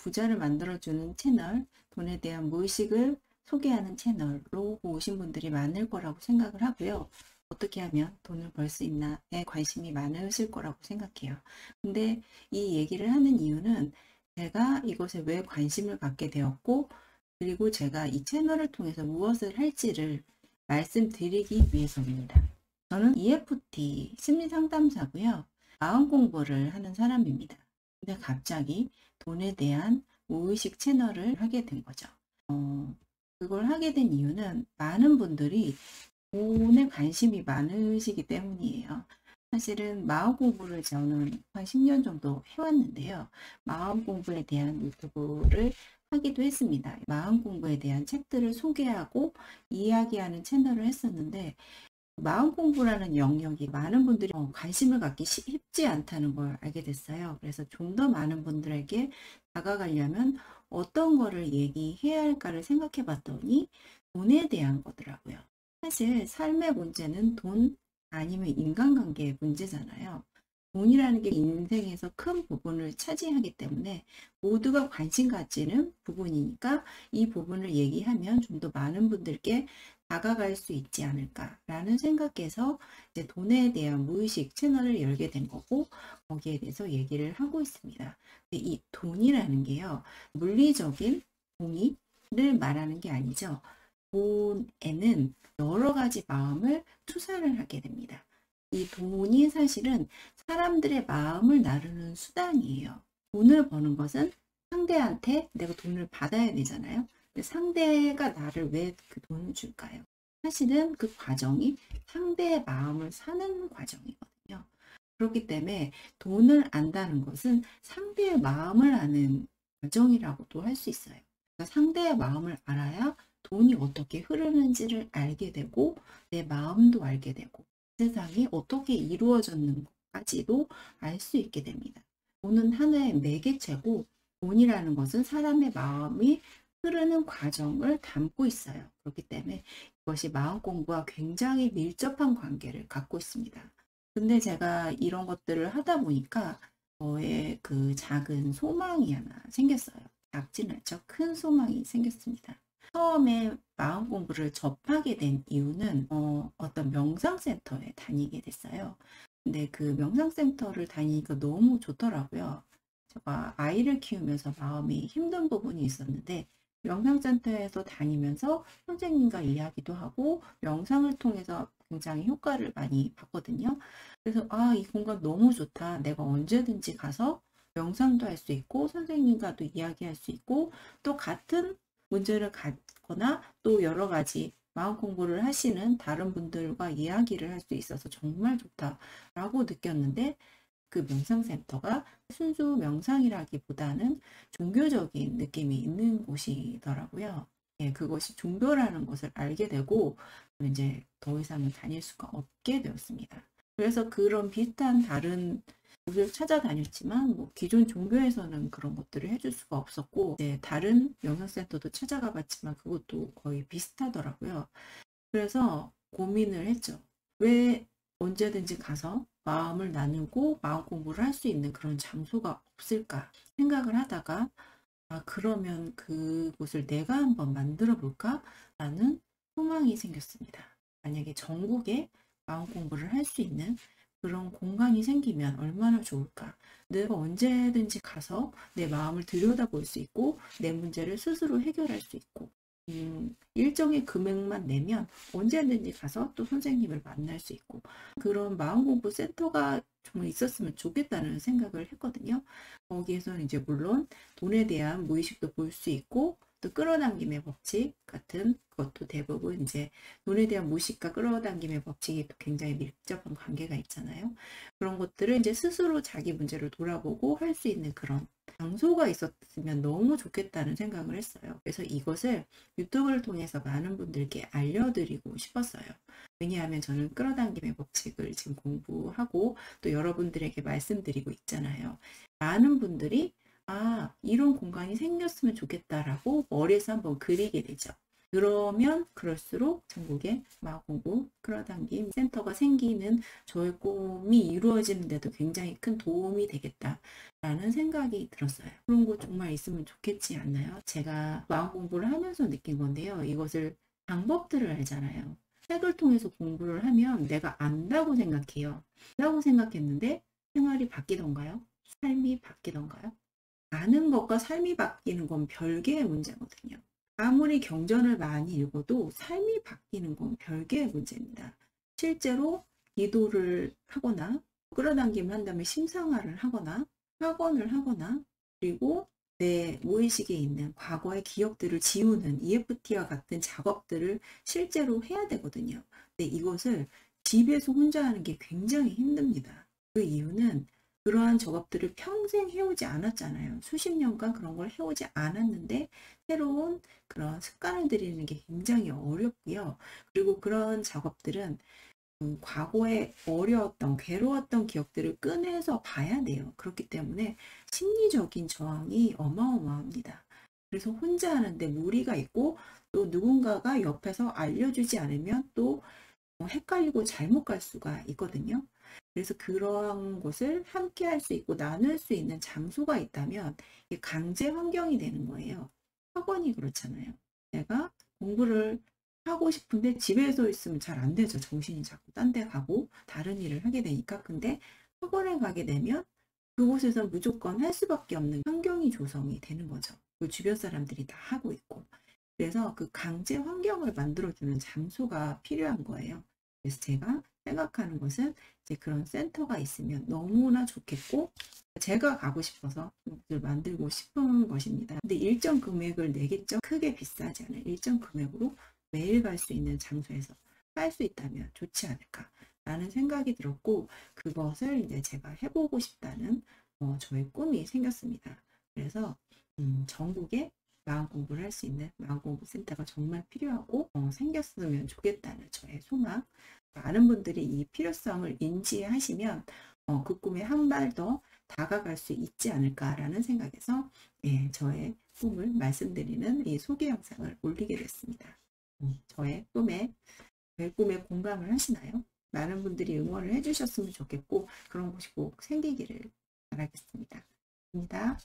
부자를 만들어주는 채널, 돈에 대한 무의식을 소개하는 채널로 보신 분들이 많을 거라고 생각을 하고요. 어떻게 하면 돈을 벌 수 있나에 관심이 많으실 거라고 생각해요. 근데 이 얘기를 하는 이유는 제가 이것에 왜 관심을 갖게 되었고, 그리고 제가 이 채널을 통해서 무엇을 할지를 말씀드리기 위해서입니다. 저는 EFT 심리상담사고요. 마음 공부를 하는 사람입니다. 근데 갑자기 돈에 대한 무의식 채널을 하게 된 거죠. 그걸 하게 된 이유는 많은 분들이 돈에 관심이 많으시기 때문이에요. 사실은 마음 공부를 저는 한 10년 정도 해왔는데요. 마음 공부에 대한 유튜브를 하기도 했습니다. 마음 공부에 대한 책들을 소개하고 이야기하는 채널을 했었는데, 마음 공부라는 영역이 많은 분들이 관심을 갖기 쉽지 않다는 걸 알게 됐어요. 그래서 좀 더 많은 분들에게 다가가려면 어떤 거를 얘기해야 할까를 생각해 봤더니 돈에 대한 거더라고요. 사실 삶의 문제는 돈 아니면 인간관계의 문제잖아요. 돈이라는 게 인생에서 큰 부분을 차지하기 때문에 모두가 관심 가지는 부분이니까 이 부분을 얘기하면 좀 더 많은 분들께 다가갈 수 있지 않을까라는 생각에서 이제 돈에 대한 무의식 채널을 열게 된 거고, 거기에 대해서 얘기를 하고 있습니다. 근데 이 돈이라는 게요, 물리적인 동의를 말하는 게 아니죠. 돈에는 여러 가지 마음을 투사를 하게 됩니다. 이 돈이 사실은 사람들의 마음을 나르는 수단이에요. 돈을 버는 것은 상대한테 내가 돈을 받아야 되잖아요. 근데 상대가 나를 왜 그 돈을 줄까요? 사실은 그 과정이 상대의 마음을 사는 과정이거든요. 그렇기 때문에 돈을 안다는 것은 상대의 마음을 아는 과정이라고도 할 수 있어요. 그러니까 상대의 마음을 알아야 돈이 어떻게 흐르는지를 알게 되고 내 마음도 알게 되고 세상이 어떻게 이루어졌는지도 알 수 있게 됩니다. 돈은 하나의 매개체고, 돈이라는 것은 사람의 마음이 흐르는 과정을 담고 있어요. 그렇기 때문에 이것이 마음 공부와 굉장히 밀접한 관계를 갖고 있습니다. 근데 제가 이런 것들을 하다 보니까 저의 그 작은 소망이 하나 생겼어요. 작진 않죠. 큰 소망이 생겼습니다. 처음에 마음 공부를 접하게 된 이유는 어떤 명상센터에 다니게 됐어요. 근데 그 명상센터를 다니니까 너무 좋더라고요. 제가 아이를 키우면서 마음이 힘든 부분이 있었는데, 명상센터에서 다니면서 선생님과 이야기도 하고 명상을 통해서 굉장히 효과를 많이 봤거든요. 그래서 이 공간 너무 좋다. 내가 언제든지 가서 명상도 할 수 있고 선생님과도 이야기할 수 있고, 또 같은 문제를 갖거나 또 여러 가지 마음 공부를 하시는 다른 분들과 이야기를 할 수 있어서 정말 좋다라고 느꼈는데, 그 명상센터가 순수 명상이라기보다는 종교적인 느낌이 있는 곳이더라고요. 예, 그것이 종교라는 것을 알게 되고 이제 더 이상은 다닐 수가 없게 되었습니다. 그래서 그런 비슷한 다른 곳을 찾아다녔지만 뭐 기존 종교에서는 그런 것들을 해줄 수가 없었고, 이제 다른 명상센터도 찾아가 봤지만 그것도 거의 비슷하더라고요. 그래서 고민을 했죠. 왜 언제든지 가서 마음을 나누고 마음 공부를 할 수 있는 그런 장소가 없을까 생각을 하다가, 그러면 그곳을 내가 한번 만들어 볼까? 라는 소망이 생겼습니다. 만약에 전국에 마음 공부를 할 수 있는 그런 공간이 생기면 얼마나 좋을까? 내가 언제든지 가서 내 마음을 들여다볼 수 있고, 내 문제를 스스로 해결할 수 있고, 일정의 금액만 내면 언제든지 가서 또 선생님을 만날 수 있고, 그런 마음공부 센터가 좀 있었으면 좋겠다는 생각을 했거든요. 거기에서는 이제 물론 돈에 대한 무의식도 볼 수 있고, 또 끌어당김의 법칙 같은 것도 대부분 이제 돈에 대한 무의식과 끌어당김의 법칙이 또 굉장히 밀접한 관계가 있잖아요. 그런 것들을 이제 스스로 자기 문제를 돌아보고 할 수 있는 그런 장소가 있었으면 너무 좋겠다는 생각을 했어요. 그래서 이것을 유튜브를 통해서 많은 분들께 알려드리고 싶었어요. 왜냐하면 저는 끌어당김의 법칙을 지금 공부하고 또 여러분들에게 말씀드리고 있잖아요. 많은 분들이 이런 공간이 생겼으면 좋겠다라고 머리에서 한번 그리게 되죠. 그러면 그럴수록 전국에 마공부 끌어당김 센터가 생기는 저의 꿈이 이루어지는 데도 굉장히 큰 도움이 되겠다라는 생각이 들었어요. 그런 거 정말 있으면 좋겠지 않나요? 제가 마음 공부를 하면서 느낀 건데요. 이것을 방법들을 알잖아요. 책을 통해서 공부를 하면 내가 안다고 생각해요. 안다고 생각했는데 생활이 바뀌던가요? 삶이 바뀌던가요? 아는 것과 삶이 바뀌는 건 별개의 문제거든요. 아무리 경전을 많이 읽어도 삶이 바뀌는 건 별개의 문제입니다. 실제로 기도를 하거나 끌어당김을 한 다음에 심상화를 하거나 학원을 하거나 그리고 내 무의식에 있는 과거의 기억들을 지우는 EFT와 같은 작업들을 실제로 해야 되거든요. 근데 이것을 집에서 혼자 하는 게 굉장히 힘듭니다. 그 이유는 그러한 작업들을 평생 해오지 않았잖아요. 수십 년간 그런 걸 해오지 않았는데 새로운 그런 습관을 들이는 게 굉장히 어렵고요. 그리고 그런 작업들은 과거에 어려웠던, 괴로웠던 기억들을 꺼내서 봐야 돼요. 그렇기 때문에 심리적인 저항이 어마어마합니다. 그래서 혼자 하는데 무리가 있고 또 누군가가 옆에서 알려주지 않으면 또 헷갈리고 잘못 갈 수가 있거든요. 그래서 그러한 것을 함께 할 수 있고 나눌 수 있는 장소가 있다면 이게 강제 환경이 되는 거예요. 학원이 그렇잖아요. 내가 공부를 하고 싶은데 집에서 있으면 잘 안 되죠. 정신이 자꾸 딴 데 가고 다른 일을 하게 되니까. 근데 학원에 가게 되면 그곳에서 무조건 할 수밖에 없는 환경이 조성이 되는 거죠. 그 주변 사람들이 다 하고 있고. 그래서 그 강제 환경을 만들어주는 장소가 필요한 거예요. 그래서 제가 생각하는 것은 이제 그런 센터가 있으면 너무나 좋겠고 제가 가고 싶어서 만들고 싶은 것입니다. 근데 일정 금액을 내겠죠. 크게 비싸지 않은 일정 금액으로 매일 갈 수 있는 장소에서 할 수 있다면 좋지 않을까라는 생각이 들었고 그것을 이제 제가 해보고 싶다는 저의 꿈이 생겼습니다. 그래서 전국에 마음 공부를 할 수 있는 마음 공부 센터가 정말 필요하고 생겼으면 좋겠다는 저의 소망. 많은 분들이 이 필요성을 인지하시면 그 꿈에 한 발 더 다가갈 수 있지 않을까라는 생각에서 예, 저의 꿈을 말씀드리는 이 소개 영상을 올리게 됐습니다. 저의 꿈에 공감을 하시나요? 많은 분들이 응원을 해주셨으면 좋겠고 그런 곳이 꼭 생기기를 바라겠습니다. 입니다.